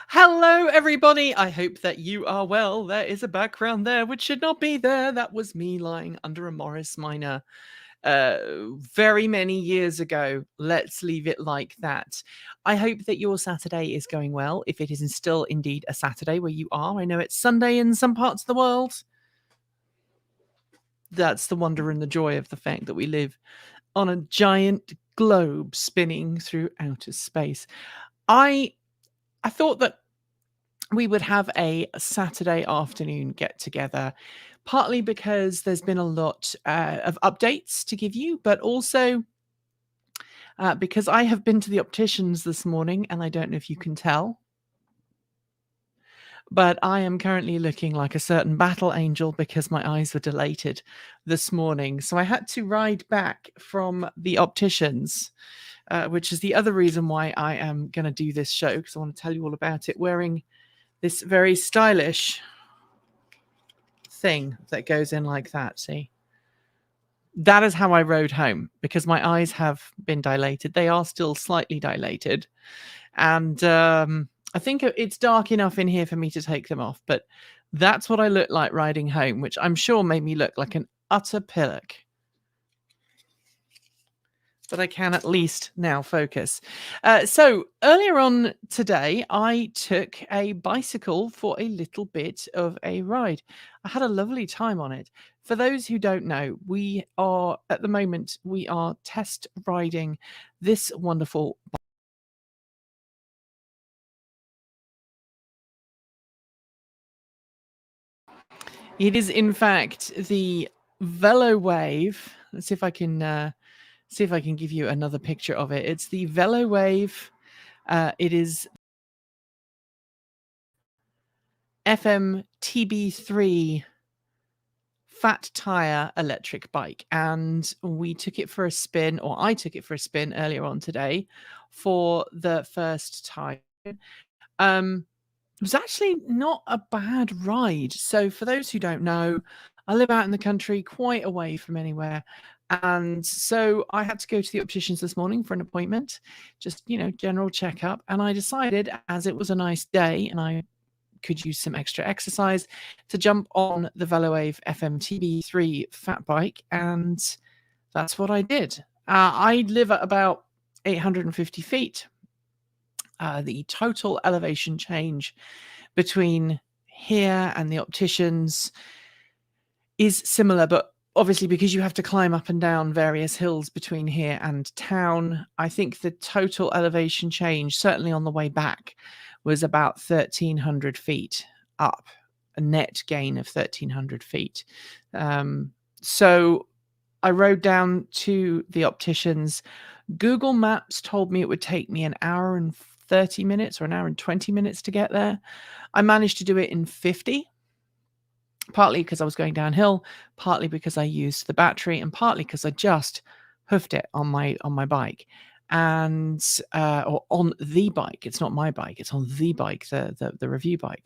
Hello, everybody. I hope that you are well. There is a background there which should not be there. That was me lying under a Morris Minor uh, very many years ago. Let's leave it like that. I hope that your Saturday is going well, if it is still indeed a Saturday where you are. I know it's Sunday in some parts of the world. That's the wonder and the joy of the fact that we live on a giant globe spinning through outer space. I thought that we would have a Saturday afternoon get together, partly because there's been a lot of updates to give you, but also because I have been to the opticians this morning, and I don't know if you can tell, but I am currently looking like a certain battle angel because my eyes were dilated this morning. So I had to ride back from the opticians, which is the other reason why I am going to do this show, because I want to tell you all about it, wearing this very stylish thing that goes in like that. See, that is how I rode home because my eyes have been dilated. They are still slightly dilated, and I think it's dark enough in here for me to take them off, but that's what I look like riding home, which I'm sure made me look like an utter pillock. But I can at least now focus. So earlier on today, I took a bicycle for a little bit of a ride. I had a lovely time on it. For those who don't know, we are at the moment we are test riding this wonderful. It is in fact the Velowave. Let's see if I can give you another picture of it. It's the Velowave. It is FMTB3 fat tire electric bike, and we took it for a spin, or I took it for a spin earlier on today for the first time. It was actually not a bad ride. So for those who don't know, I live out in the country, quite away from anywhere. And so I had to go to the opticians this morning for an appointment, just, general checkup. And I decided, as it was a nice day and I could use some extra exercise, to jump on the Velowave FMTB3 fat bike. And that's what I did. I live at about 850 feet. The total elevation change between here and the opticians is similar, but obviously because you have to climb up and down various hills between here and town, I think the total elevation change, certainly on the way back, was about 1,300 feet up, a net gain of 1,300 feet. So I rode down to the opticians. Google Maps told me it would take me an hour and 30 minutes or an hour and 20 minutes to get there. I managed to do it in 50, partly because I was going downhill, partly because I used the battery, and partly because I just hoofed it on my bike. And or on the bike. It's not my bike, it's on the bike, the review bike.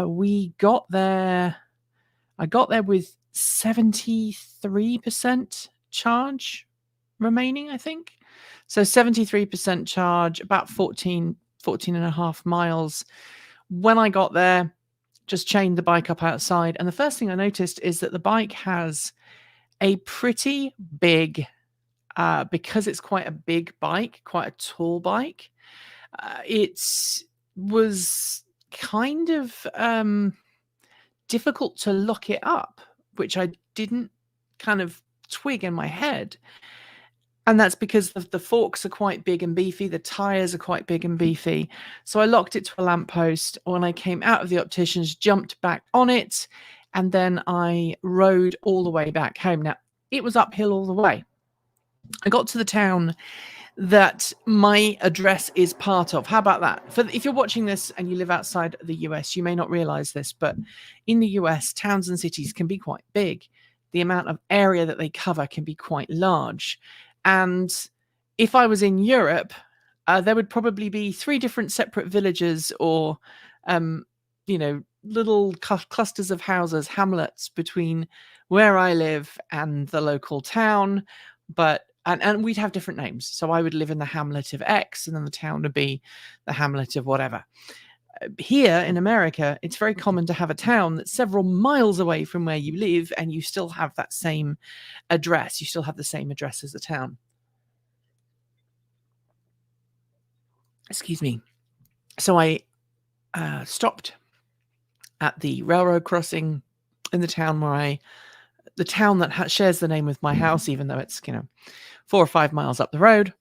We got there. I got there with 73% charge remaining, I think. So 73% charge, about 14 and a half miles. When I got there, just chained the bike up outside. And the first thing I noticed is that the bike has a pretty big, because it's quite a big bike, quite a tall bike, it was kind of difficult to lock it up, which I didn't kind of twig in my head. And that's because the forks are quite big and beefy. The tires are quite big and beefy. So I locked it to a lamppost. When I came out of the opticians, jumped back on it, and then I rode all the way back home. Now, it was uphill all the way. I got to the town that my address is part of. How about that? If you're watching this and you live outside the US, you may not realize this, but in the US, towns and cities can be quite big. The amount of area that they cover can be quite large. And if I was in Europe, there would probably be 3 different separate villages or, little clusters of houses, hamlets between where I live and the local town. But and we'd have different names. So I would live in the hamlet of X, and then the town would be the hamlet of whatever. Here in America, it's very common to have a town that's several miles away from where you live, and you still have that same address. You still have the same address as the town. Excuse me. So I stopped at the railroad crossing in the town the town that shares the name with my house, even though it's 4 or 5 miles up the road.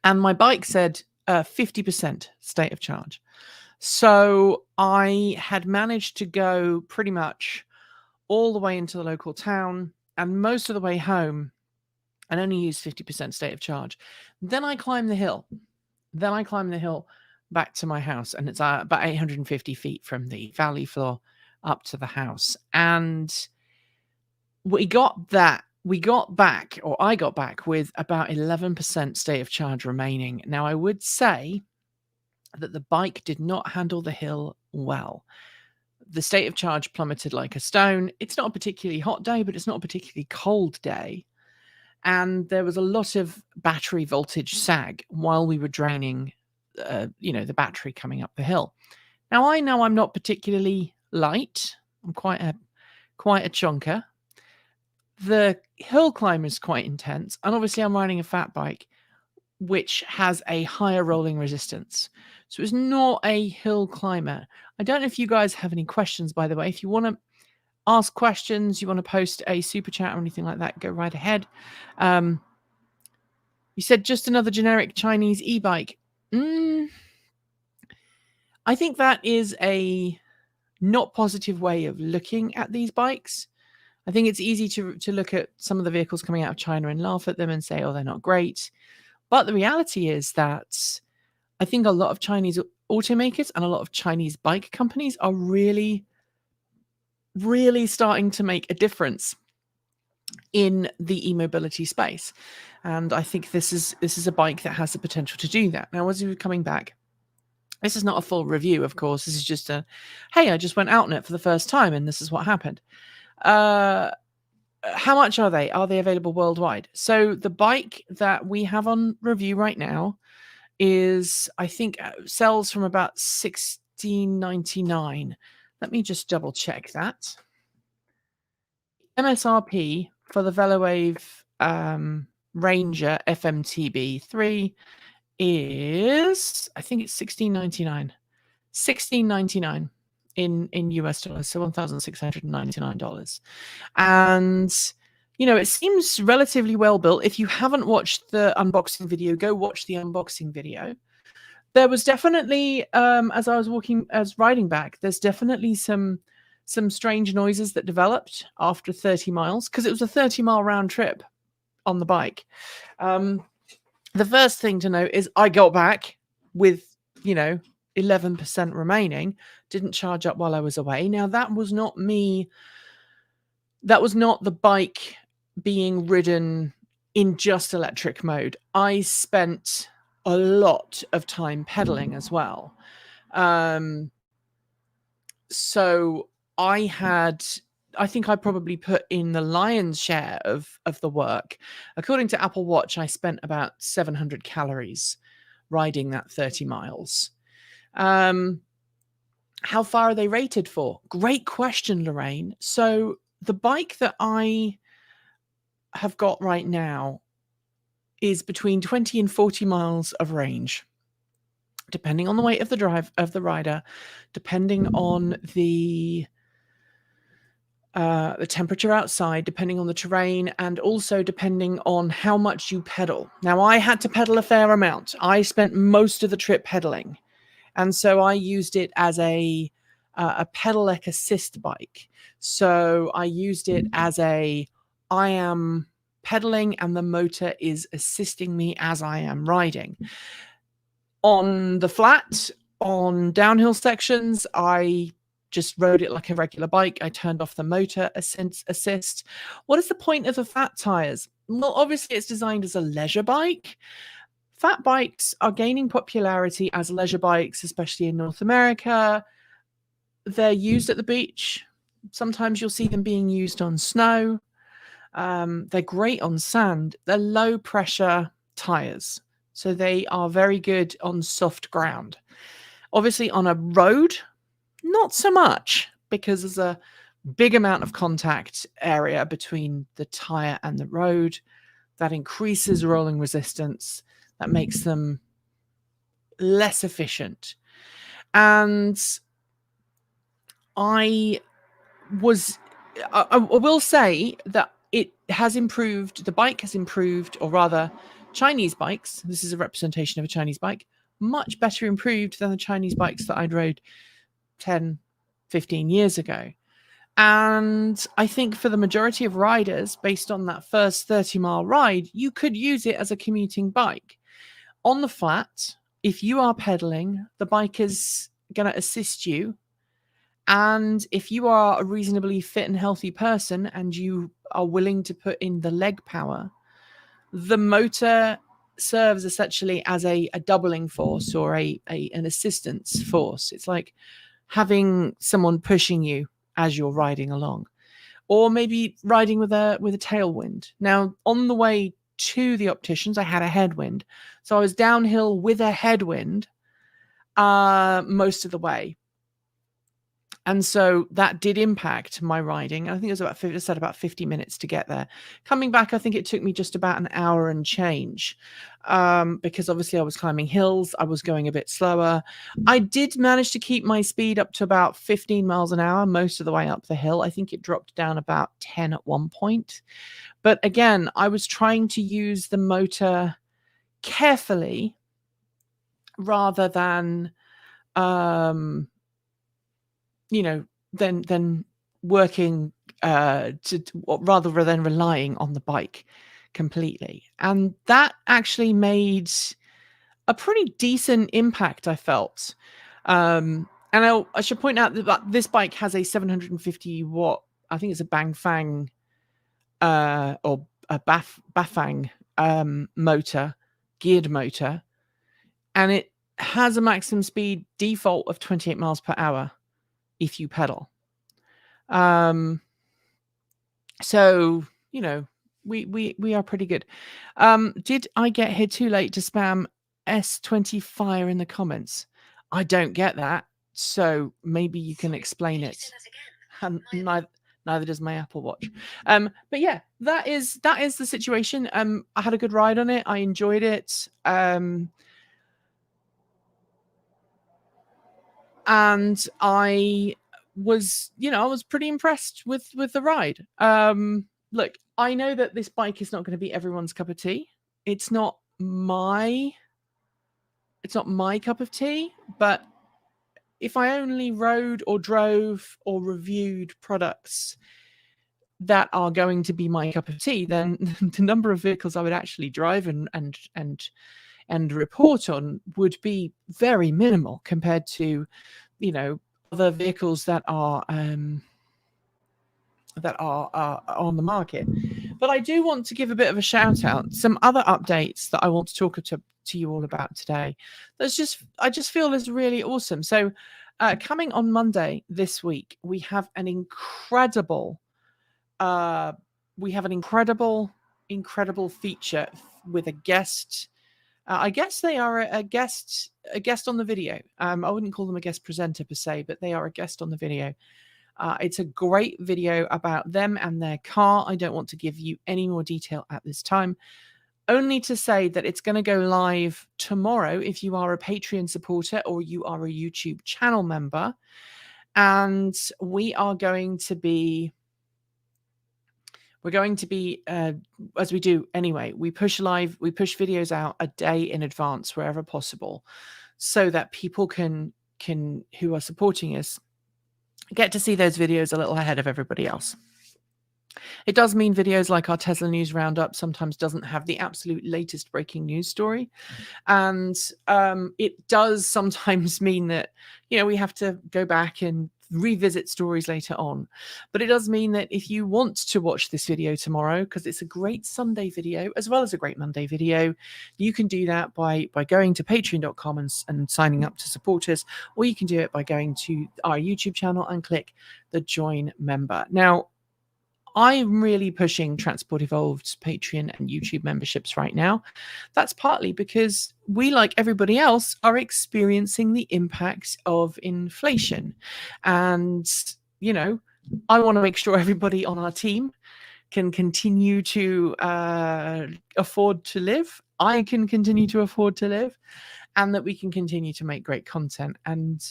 And my bike said 50% state of charge. So I had managed to go pretty much all the way into the local town and most of the way home and only used 50% state of charge. Then I climbed the hill. Back to my house, and it's about 850 feet from the valley floor up to the house. And I got back with about 11% state of charge remaining. Now, I would say that the bike did not handle the hill well. The state of charge plummeted like a stone. It's not a particularly hot day, but it's not a particularly cold day. And there was a lot of battery voltage sag while we were draining, the battery coming up the hill. Now, I know I'm not particularly light. I'm quite a chonker. The hill climb is quite intense. And obviously I'm riding a fat bike, which has a higher rolling resistance. So it's not a hill climber. I don't know if you guys have any questions, by the way. If you want to ask questions, you want to post a super chat or anything like that, go right ahead. You said just another generic Chinese e-bike. I think that is a not positive way of looking at these bikes. I think it's easy to look at some of the vehicles coming out of China and laugh at them and say, oh, they're not great. But the reality is that I think a lot of Chinese automakers and a lot of Chinese bike companies are really, really starting to make a difference in the e-mobility space. And I think this is a bike that has the potential to do that. Now, as we were coming back, this is not a full review, of course. This is just hey, I just went out on it for the first time and this is what happened. How much are they? Are they available worldwide? So the bike that we have on review right now is, I think, sells from about $16.99. Let me just double check that. MSRP for the Velowave Ranger FMTB3 is, I think it's $16.99. $16.99 in US dollars, so $1,699. And it seems relatively well built. If you haven't watched the unboxing video, go watch the unboxing video. There was definitely, as I was riding back, there's definitely some strange noises that developed after 30 miles, because it was a 30-mile round trip on the bike. The first thing to note is I got back with, 11% remaining, didn't charge up while I was away. Now, that was not me. That was not the bike being ridden in just electric mode. I spent a lot of time pedaling as well. So I think I probably put in the lion's share of the work. According to Apple Watch, I spent about 700 calories riding that 30 miles. How far are they rated for? Great question, Lorraine. So the bike that I have got right now is between 20 and 40 miles of range, depending on the weight of the rider, depending on the temperature outside, depending on the terrain, and also depending on how much you pedal. Now, I had to pedal a fair amount. I spent most of the trip pedaling. And so I used it as a pedalec assist bike. So I used it as I am pedaling and the motor is assisting me as I am riding. On the flat, on downhill sections, I just rode it like a regular bike. I turned off the motor assist. What is the point of the fat tires? Well, obviously it's designed as a leisure bike. Fat bikes are gaining popularity as leisure bikes, especially in North America. They're used at the beach. Sometimes you'll see them being used on snow. They're great on sand. They're low pressure tires, so they are very good on soft ground. Obviously, on a road, not so much, because there's a big amount of contact area between the tire and the road that increases rolling resistance, that makes them less efficient. And I will say that it has improved. The bike has improved, or rather, Chinese bikes, this is a representation of a Chinese bike, much better improved than the Chinese bikes that I'd rode 10, 15 years ago. And I think for the majority of riders, based on that first 30-mile ride, you could use it as a commuting bike. On the flat, if you are pedaling, the bike is going to assist you. And if you are a reasonably fit and healthy person and you are willing to put in the leg power, the motor serves essentially as a doubling force, or an assistance force. It's like having someone pushing you as you're riding along, or maybe riding with a tailwind. Now, on the way to the opticians, I had a headwind, so I was downhill with a headwind most of the way. And so that did impact my riding. I think it was about 50 minutes to get there. Coming back, I think it took me just about an hour and change, because obviously I was climbing hills. I was going a bit slower. I did manage to keep my speed up to about 15 miles an hour most of the way up the hill. I think it dropped down about 10 at one point. But again, I was trying to use the motor carefully rather than than working rather than relying on the bike completely. And that actually made a pretty decent impact, I felt. And I should point out that this bike has a 750 watt, I think it's a Bangfang or a Bafang motor, geared motor, and it has a maximum speed default of 28 miles per hour if you pedal. So, we are pretty good. Did I get here too late to spam S20 fire in the comments? I don't get that, so maybe you can explain it. And neither does my Apple Watch. But yeah, that is the situation. I had a good ride on it. I enjoyed it. And I was pretty impressed with the ride. Look, I know that this bike is not going to be everyone's cup of tea. It's not my cup of tea, but if I only rode or drove or reviewed products that are going to be my cup of tea, then the number of vehicles I would actually drive and report on would be very minimal compared to, other vehicles that are on the market. But I do want to give a bit of a shout out. Some other updates that I want to talk to you all about today. I just feel is really awesome. So coming on Monday this week, we have an incredible feature with a guest. I guess they are a guest on the video. I wouldn't call them a guest presenter per se, but they are a guest on the video. It's a great video about them and their car. I don't want to give you any more detail at this time, only to say that it's going to go live tomorrow if you are a Patreon supporter or you are a YouTube channel member. And we are going to be... as we do anyway, we push videos out a day in advance wherever possible, so that people can who are supporting us get to see those videos a little ahead of everybody else. It does mean videos like our Tesla News Roundup sometimes doesn't have the absolute latest breaking news story. And it does sometimes mean that, we have to go back and revisit stories later on. But it does mean that if you want to watch this video tomorrow, because it's a great Sunday video as well as a great Monday video, you can do that by going to patreon.com and signing up to support us, or you can do it by going to our YouTube channel and click the join member. Now, I'm really pushing Transport Evolved's Patreon and YouTube memberships right now. That's partly because we, like everybody else, are experiencing the impacts of inflation. And, you know, I want to make sure everybody on our team can continue to afford to live. I can continue to afford to live, and that we can continue to make great content. And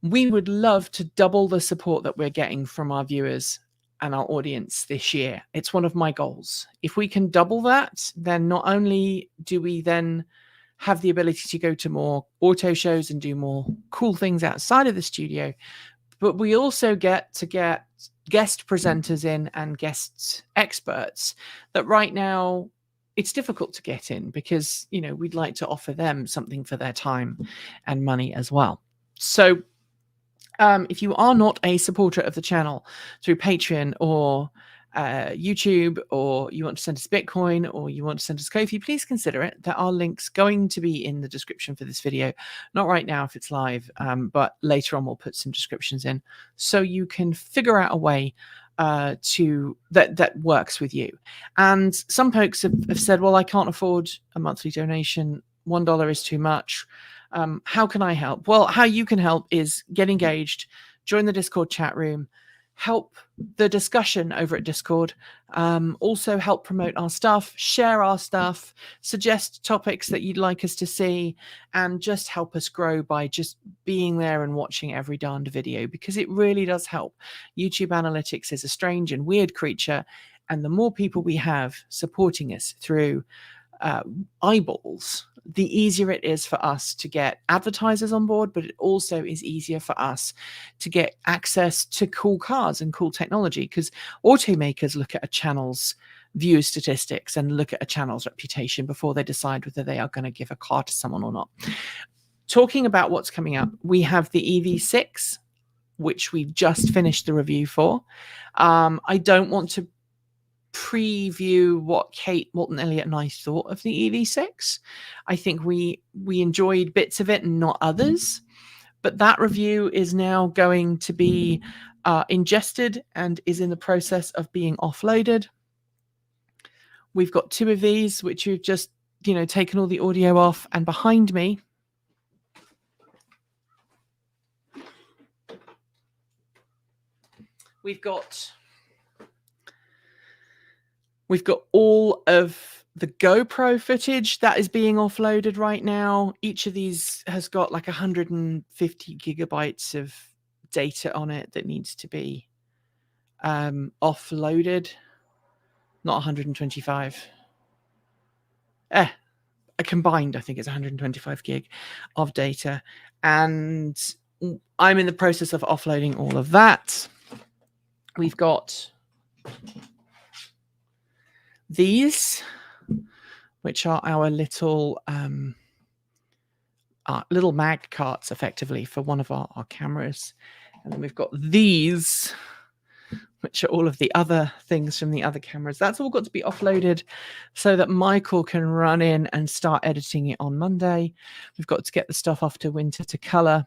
we would love to double the support that we're getting from our viewers and our audience this year. It's one of my goals. If we can double that, then not only do we then have the ability to go to more auto shows and do more cool things outside of the studio, but we also get to get guest presenters in and guest experts that right now it's difficult to get in, because, you know, we'd like to offer them something for their time and money as well. So if you are not a supporter of the channel through Patreon or YouTube, or you want to send us Bitcoin, or you want to send us Ko-fi, please consider it. There are links going to be in the description for this video. Not right now if it's live, but later on we'll put some descriptions in so you can figure out a way that works with you. And some folks have said, well, I can't afford a monthly donation. $1 is too much. How can I help? Well, how you can help is get engaged, join the Discord chat room, help the discussion over at Discord, also help promote our stuff, share our stuff, suggest topics that you'd like us to see, and just help us grow by just being there and watching every darned video, because it really does help. YouTube analytics is a strange and weird creature, and the more people we have supporting us through eyeballs, the easier it is for us to get advertisers on board, but it also is easier for us to get access to cool cars and cool technology, because automakers look at a channel's viewer statistics and look at a channel's reputation before they decide whether they are going to give a car to someone or not. Talking about what's coming up, we have the EV6, which we've just finished the review for. I don't want to preview what Kate, Walton Elliott and I thought of the EV6. I think we enjoyed bits of it and not others, but that review is now going to be ingested and is in the process of being offloaded. We've got 2 of these which we've just, you know, taken all the audio off, and behind me we've got all of the GoPro footage that is being offloaded right now. Each of these has got like 150 gigabytes of data on it that needs to be offloaded. Not 125. Combined, I think it's 125 gig of data. And I'm in the process of offloading all of that. We've got these, which are our little mag carts, effectively, for one of our cameras. And then we've got these, which are all of the other things from the other cameras. That's all got to be offloaded so that Michael can run in and start editing it on Monday. We've got to get the stuff off to Winter to color.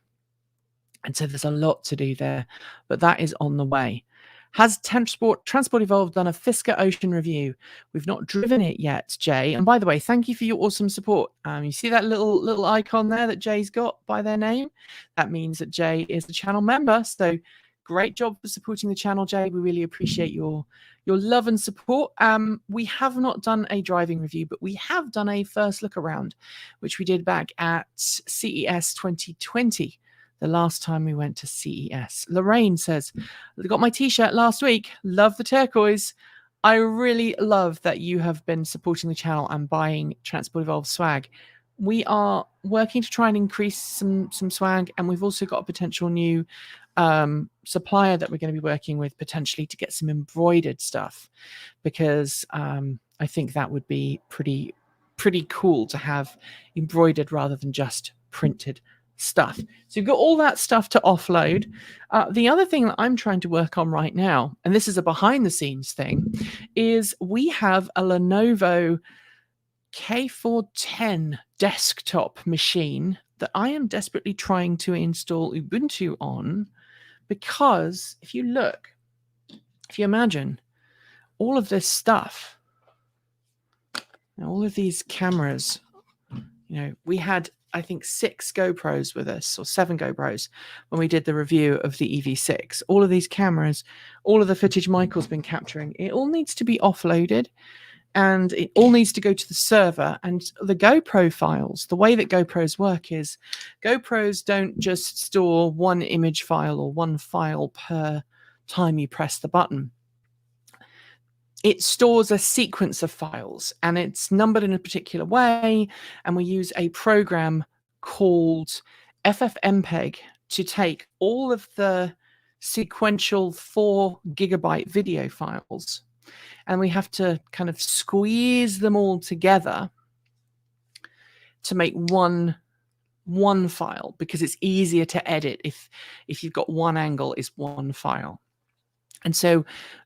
And so there's a lot to do there, but that is on the way. Has Transport Evolved done a Fisker Ocean review? We've not driven it yet, Jay. And by the way, thank you for your awesome support. You see that little icon there that Jay's got by their name? That means that Jay is the channel member. So great job for supporting the channel, Jay. We really appreciate your love and support. We have not done a driving review, but we have done a first look around, which we did back at CES 2020. The last time we went to CES. Lorraine says, I got my t-shirt last week. Love the turquoise. I really love that you have been supporting the channel and buying Transport Evolved swag. We are working to try and increase some swag, and we've also got a potential new supplier that we're going to be working with potentially to get some embroidered stuff, because I think that would be pretty cool to have embroidered rather than just printed stuff. So you've got all that stuff to offload. The other thing that I'm trying to work on right now, and this is a behind the scenes thing, is we have a Lenovo K410 desktop machine that I am desperately trying to install Ubuntu on, because if you look, if you imagine all of this stuff, all of these cameras, we had, I think, 6 GoPros with us, or 7 GoPros, when we did the review of the EV6. All of these cameras, all of the footage Michael's been capturing, it all needs to be offloaded, and it all needs to go to the server. And the GoPro files, the way that GoPros work is GoPros don't just store one image file or one file per time you press the button. It stores a sequence of files, and it's numbered in a particular way, and we use a program called FFmpeg to take all of the sequential 4 gigabyte video files, and we have to kind of squeeze them all together to make one file, because it's easier to edit if you've got one angle is one file. And so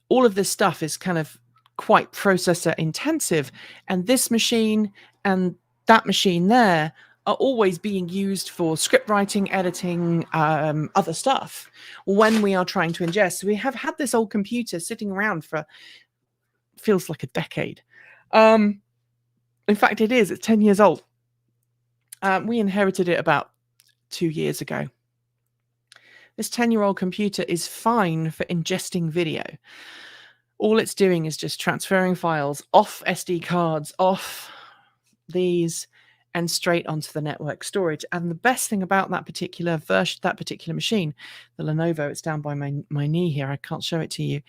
all of this stuff is kind of quite processor intensive, and this machine and that machine there are always being used for script writing, editing, other stuff when we are trying to ingest. So we have had this old computer sitting around for, feels like a decade. In fact, it's 10 years old. We inherited it about 2 years ago. This 10-year-old computer is fine for ingesting video. All it's doing is just transferring files off SD cards, off these, and straight onto the network storage. And the best thing about that particular version, that particular machine, the Lenovo, it's down by my knee here, I can't show it to you,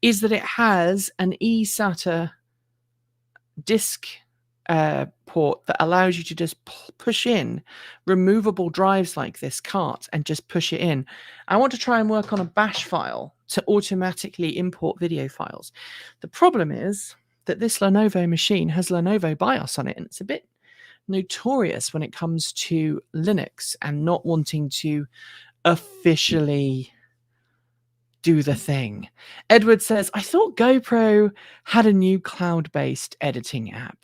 is that it has an eSATA disk port that allows you to just push in removable drives like this cart and just push it in. I want to try and work on a bash file to automatically import video files. The problem is that this Lenovo machine has Lenovo BIOS on it, and it's a bit notorious when it comes to Linux and not wanting to officially do the thing. Edward says, I thought GoPro had a new cloud-based editing app.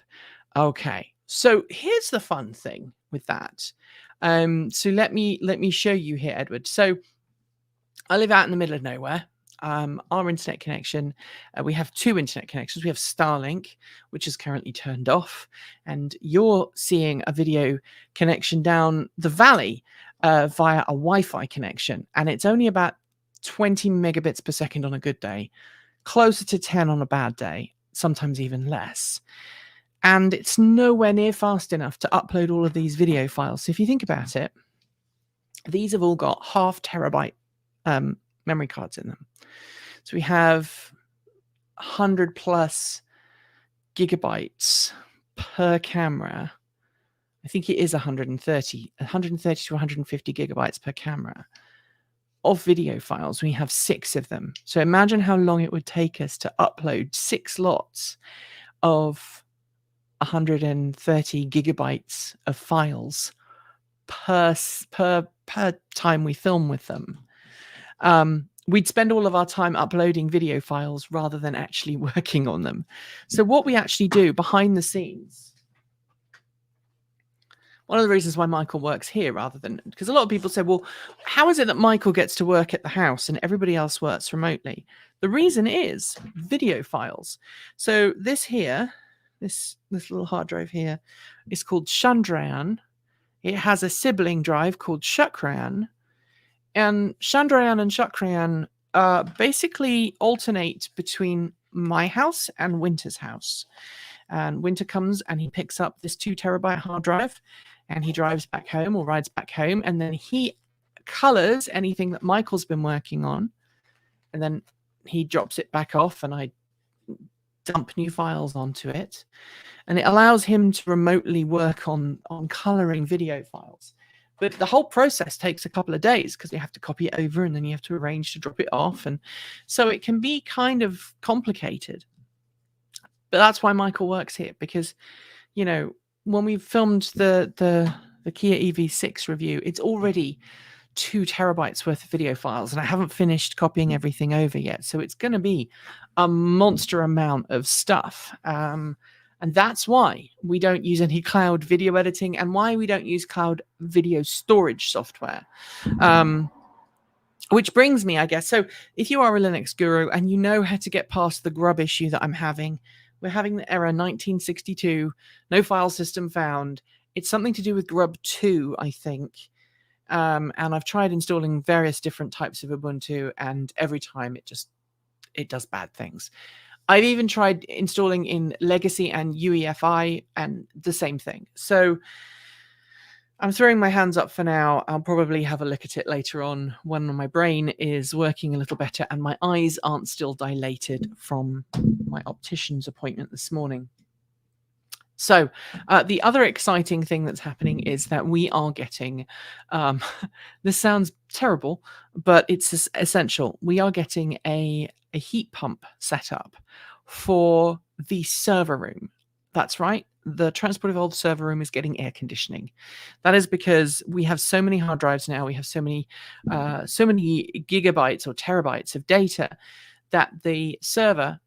Okay, so here's the fun thing with that. So let me show you here, Edward. So I live out in the middle of nowhere. Our internet connection, we have 2 internet connections. We have Starlink, which is currently turned off, and you're seeing a video connection down the valley via a Wi-Fi connection, and it's only about 20 megabits per second on a good day, closer to 10 on a bad day, sometimes even less. And it's nowhere near fast enough to upload all of these video files. So if you think about it, these have all got 0.5 terabyte memory cards in them. So we have 100 plus gigabytes per camera. I think it is 130 to 150 gigabytes per camera of video files. We have 6 of them. So imagine how long it would take us to upload 6 lots of 130 gigabytes of files per time we film with them. We'd spend all of our time uploading video files rather than actually working on them. So what we actually do behind the scenes, one of the reasons why Michael works here rather than, because a lot of people say, well, how is it that Michael gets to work at the house and everybody else works remotely? The reason is video files. So this here, this little hard drive here is called Chandrayaan. It has a sibling drive called Chakrayaan. And Chandrayaan and Chakrayaan basically alternate between my house and Winter's house. And Winter comes and he picks up this 2 terabyte hard drive and he drives back home or rides back home. And then he colors anything that Michael's been working on. And then he drops it back off and I dump new files onto it. And it allows him to remotely work on coloring video files. But the whole process takes a couple of days because you have to copy it over and then you have to arrange to drop it off. And so it can be kind of complicated. But that's why Michael works here, because, you know, when we filmed the Kia EV6 review, it's already 2 terabytes worth of video files, and I haven't finished copying everything over yet. So it's going to be a monster amount of stuff. And that's why we don't use any cloud video editing and why we don't use cloud video storage software. Which brings me, I guess, so if you are a Linux guru and you know how to get past the grub issue that I'm having, we're having the error 1962, no file system found. It's something to do with grub 2, I think. And I've tried installing various different types of Ubuntu, and every time it does bad things. I've even tried installing in Legacy and UEFI, and the same thing. So I'm throwing my hands up for now. I'll probably have a look at it later on when my brain is working a little better and my eyes aren't still dilated from my optician's appointment this morning. So the other exciting thing that's happening is that we are getting, this sounds terrible, but it's essential. We are getting a heat pump set up for the server room. That's right. The Transport Evolved server room is getting air conditioning. That is because we have so many hard drives now. We have so many gigabytes or terabytes of data that the server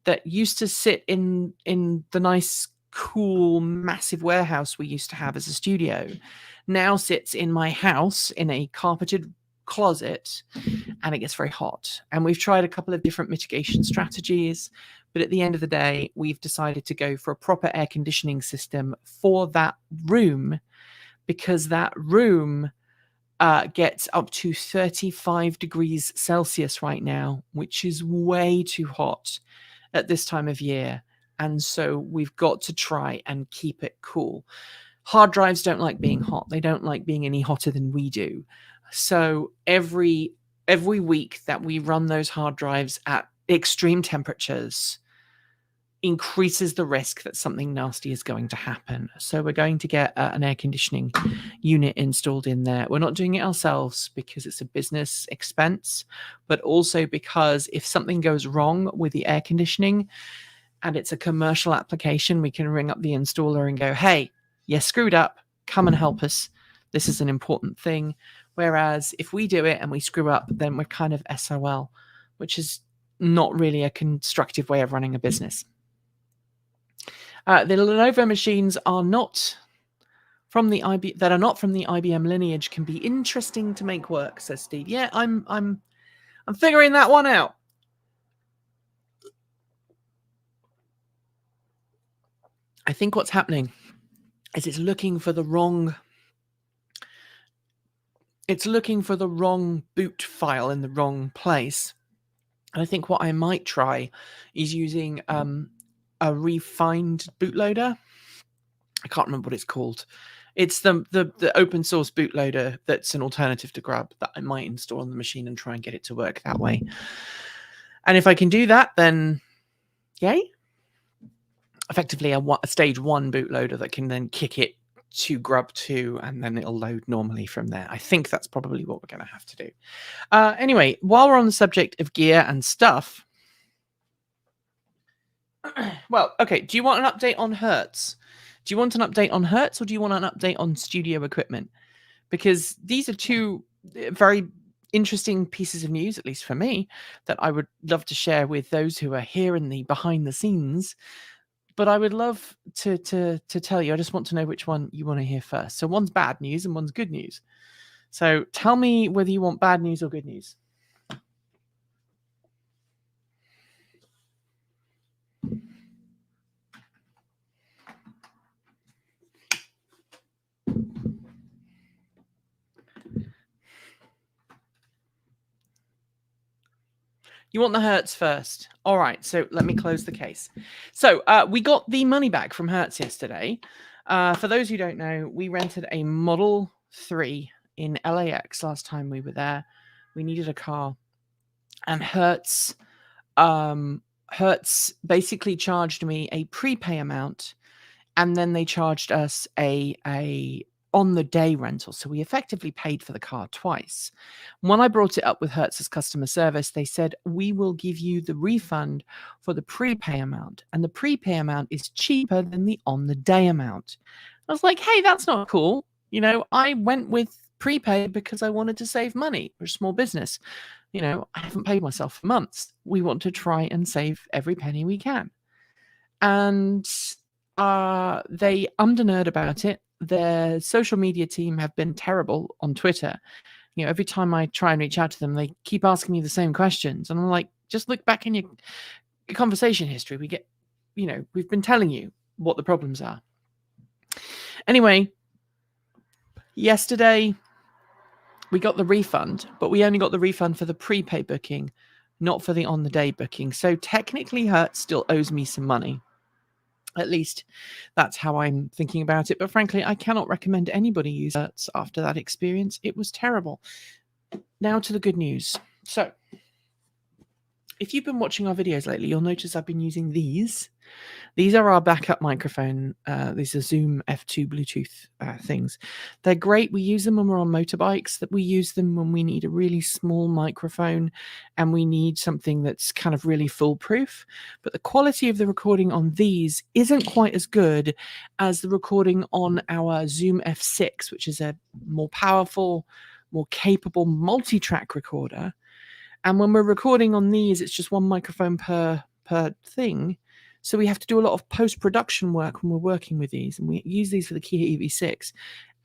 that used to sit in the nice, cool, massive warehouse we used to have as a studio now sits in my house in a carpeted closet, and it gets very hot. And we've tried a couple of different mitigation strategies, but at the end of the day, we've decided to go for a proper air conditioning system for that room, because that room gets up to 35 degrees Celsius right now, which is way too hot at this time of year. And so we've got to try and keep it cool. Hard drives don't like being hot. They don't like being any hotter than we do. So every week that we run those hard drives at extreme temperatures increases the risk that something nasty is going to happen. So we're going to get an air conditioning unit installed in there. We're not doing it ourselves because it's a business expense, but also because if something goes wrong with the air conditioning and it's a commercial application, we can ring up the installer and go, hey, you screwed up, come and help us. This is an important thing. Whereas if we do it and we screw up, then we're kind of SOL, which is not really a constructive way of running a business. The Lenovo machines are not from the IBM lineage can be interesting to make work, says Steve. Yeah, I'm figuring that one out. I think what's happening is it's looking for the wrong boot file in the wrong place. And I think what I might try is using a Refund bootloader. I can't remember what it's called. It's the open source bootloader that's an alternative to Grub that I might install on the machine and try and get it to work that way. And if I can do that, then yay. Effectively a stage 1 bootloader that can then kick it to Grub 2, and then it'll load normally from there. I think that's probably what we're going to have to do. Anyway, while we're on the subject of gear and stuff, well, okay, do you want an update on Hertz? Do you want an update on Hertz, or do you want an update on studio equipment? Because these are two very interesting pieces of news, at least for me, that I would love to share with those who are here in the behind the scenes. But I would love to tell you. I just want to know which one you want to hear first. So one's bad news and one's good news. So tell me whether you want bad news or good news. You want the Hertz first. All right, so let me close the case. So we got the money back from Hertz yesterday. For those who don't know, we rented a Model 3 in LAX last time we were there. We needed a car. And Hertz basically charged me a prepay amount, and then they charged us a on the day rental. So we effectively paid for the car twice. When I brought it up with Hertz's customer service, they said, we will give you the refund for the prepay amount. And the prepay amount is cheaper than the on the day amount. I was like, hey, that's not cool. You know, I went with prepay because I wanted to save money. We're a small business. You know, I haven't paid myself for months. We want to try and save every penny we can. And they ummed and erred about it. Their social media team have been terrible on Twitter. every time I try and reach out to them, they keep asking me the same questions. And I'm like, just look back in your conversation history. We've been telling you what the problems are. Anyway, yesterday we got the refund, but we only got the refund for the prepay booking, not for the on-the-day booking. So technically Hertz still owes me some money. At least that's how I'm thinking about it. But frankly, I cannot recommend anybody use Hertz after that experience. It was terrible. Now to the good news. So if you've been watching our videos lately, you'll notice I've been using these. These are our backup microphone. These are Zoom F2 Bluetooth things. They're great. We use them when we're on motorbikes. That we use them when we need a really small microphone and we need something that's kind of really foolproof. But the quality of the recording on these isn't quite as good as the recording on our Zoom F6, which is a more powerful, more capable multi-track recorder. And when we're recording on these, it's just one microphone per thing. So we have to do a lot of post-production work when we're working with these. And we use these for the Kia EV6.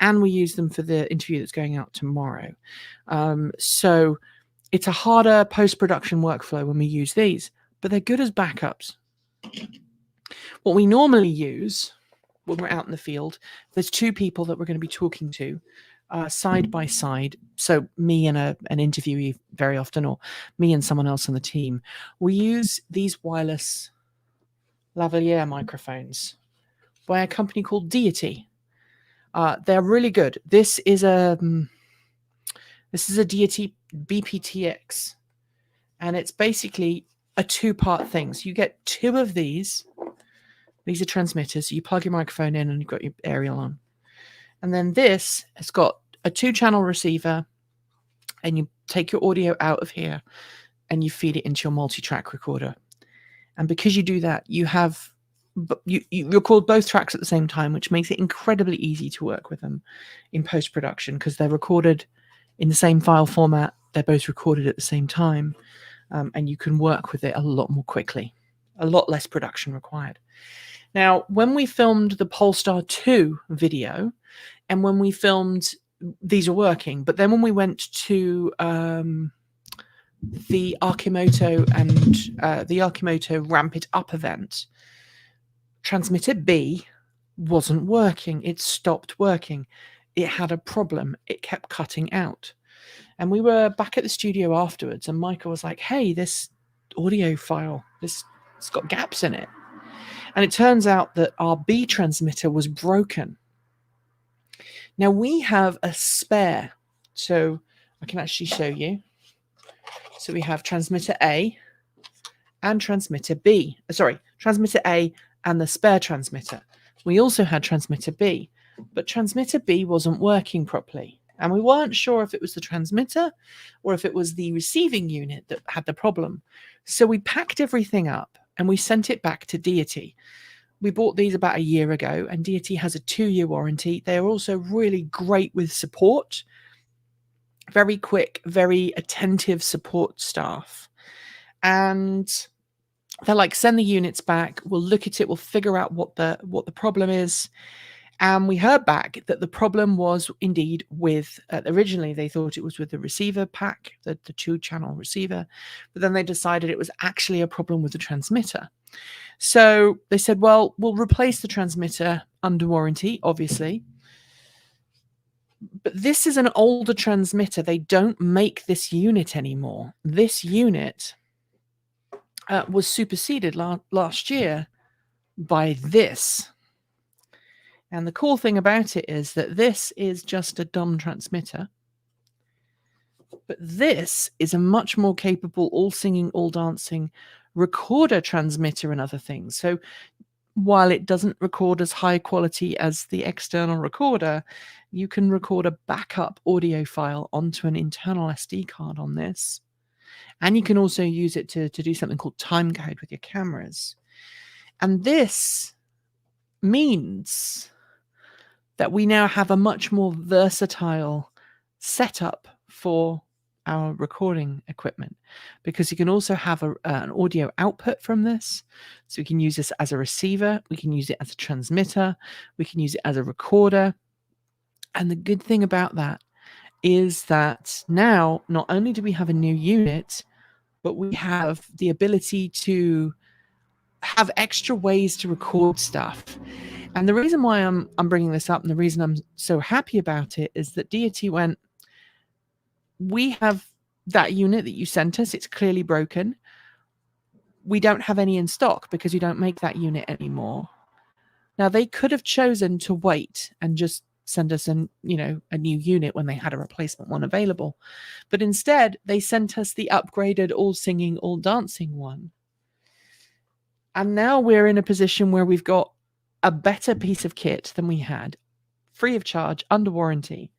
And we use them for the interview that's going out tomorrow. So it's a harder post-production workflow when we use these. But they're good as backups. What we normally use when we're out in the field, there's two people that we're going to be talking to. Side by side, so me and an interviewee very often, or me and someone else on the team. We use these wireless Lavalier microphones by a company called Deity. They're really good. This is a Deity BPTX, and it's basically a two-part thing. So you get two of these. These are transmitters. So you plug your microphone in, and you've got your aerial on. And then this has got a 2-channel receiver, and you take your audio out of here and you feed it into your multi-track recorder. And because you do that, you record both tracks at the same time, which makes it incredibly easy to work with them in post-production because they're recorded in the same file format. They're both recorded at the same time, and you can work with it a lot more quickly, a lot less production required. Now, when we filmed the Polestar 2 video, and when we filmed, these are working. But then when we went to the Arkimoto and the Arkimoto Ramp It Up event, transmitter B wasn't working. It stopped working. It had a problem. It kept cutting out. And we were back at the studio afterwards, and Michael was like, hey, this audio file, it's got gaps in it. And it turns out that our B transmitter was broken. Now we have a spare, so I can actually show you. So we have transmitter A and transmitter B. Transmitter A and the spare transmitter. We also had transmitter B, but transmitter B wasn't working properly. And we weren't sure if it was the transmitter or if it was the receiving unit that had the problem. So we packed everything up and we sent it back to Deity. We bought these about a year ago, and Deity has a 2-year warranty. They are also really great with support. Very quick, very attentive support staff. And they're like, send the units back. We'll look at it. We'll figure out what the problem is. And we heard back that the problem was indeed with, originally they thought it was with the receiver pack, the 2-channel receiver. But then they decided it was actually a problem with the transmitter. So they said, well, we'll replace the transmitter under warranty, obviously. But this is an older transmitter. They don't make this unit anymore. This unit was superseded last year by this. And the cool thing about it is that this is just a dumb transmitter. But this is a much more capable, all singing, all dancing recorder transmitter and other things. So while it doesn't record as high quality as the external recorder, you can record a backup audio file onto an internal SD card on this. And you can also use it to do something called timecode with your cameras. And this means that we now have a much more versatile setup for our recording equipment, because you can also have an audio output from this. So we can use this as a receiver, we can use it as a transmitter, we can use it as a recorder. And the good thing about that is that now not only do we have a new unit, but we have the ability to have extra ways to record stuff. And the reason why I'm bringing this up, and the reason I'm so happy about it, is that DOT went, we have that unit that you sent us. It's clearly broken. We don't have any in stock because you don't make that unit anymore. Now, they could have chosen to wait and just send us a new unit when they had a replacement one available. But instead, they sent us the upgraded all singing, all dancing one. And now we're in a position where we've got a better piece of kit than we had, free of charge, under warranty.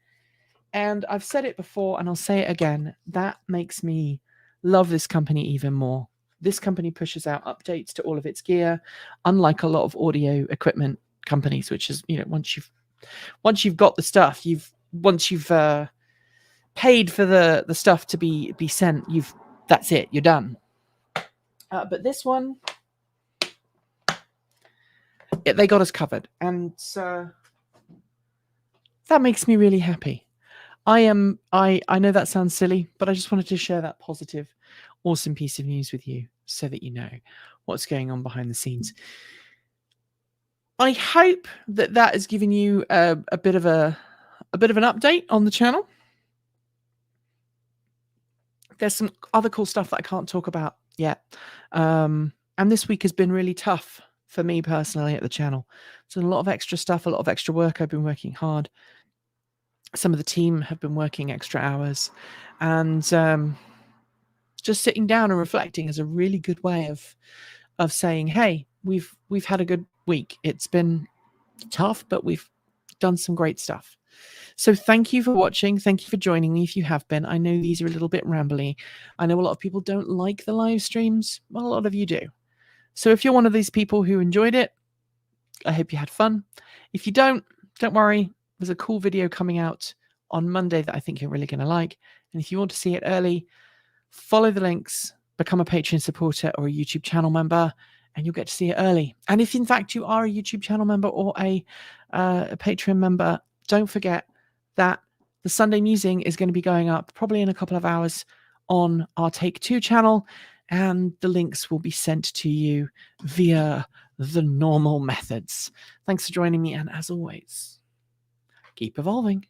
And I've said it before, and I'll say it again, that makes me love this company even more. This company pushes out updates to all of its gear, unlike a lot of audio equipment companies, which is, once you've got the stuff, once you've paid for the stuff to be sent, that's it, you're done. But this one, they got us covered, and that makes me really happy. I know that sounds silly, but I just wanted to share that positive, awesome piece of news with you so that you know what's going on behind the scenes. I hope that has given you a bit of an update on the channel. There's some other cool stuff that I can't talk about yet. And this week has been really tough for me personally at the channel. So a lot of extra stuff, a lot of extra work. I've been working hard. Some of the team have been working extra hours, and just sitting down and reflecting is a really good way of saying, hey, we've had a good week. It's been tough, but we've done some great stuff. So thank you for watching. Thank you for joining me if you have been. I know these are a little bit rambly. I know a lot of people don't like the live streams. Well, a lot of you do. So if you're one of these people who enjoyed it, I hope you had fun. If you don't worry. There's a cool video coming out on Monday that I think you're really going to like. And if you want to see it early, follow the links, become a Patreon supporter or a YouTube channel member, and you'll get to see it early. And if in fact you are a YouTube channel member or a Patreon member, don't forget that the Sunday Musing is going to be going up probably in a couple of hours on our Take 2 channel, and the links will be sent to you via the normal methods. Thanks for joining me, and as always, keep evolving.